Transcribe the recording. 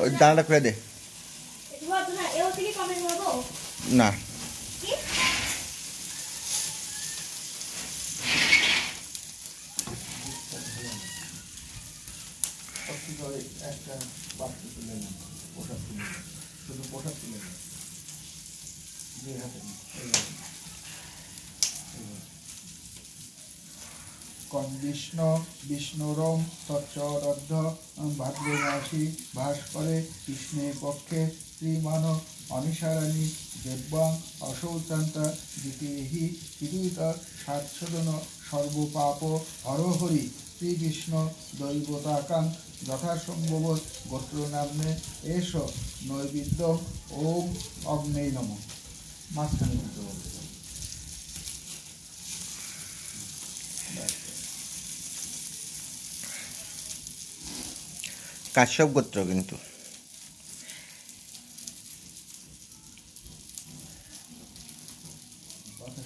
ওই জানালাটা খুলে দে। না কন্দিষ্ণ বিষ্ণুরম তচ্চরদ্ধ ভাদ্রমাসী ভাস করে কৃষ্ণের পক্ষে শ্রীমান অনিসারাণী দেব্যাং অশৌচান্তা দ্বিতীয়হি বিদুত সাৎসদন সর্বপাপ হরহরি শ্রীকৃষ্ণ দৈবতাকাং যথাসম্ভব গোত্রনাম্নে এষ নৈবেদ্য ওম অগ্নেয় নমঃ। মাঝখানে দিতে বলতে কাশ্যপ গোত্র কিন্তু। কথা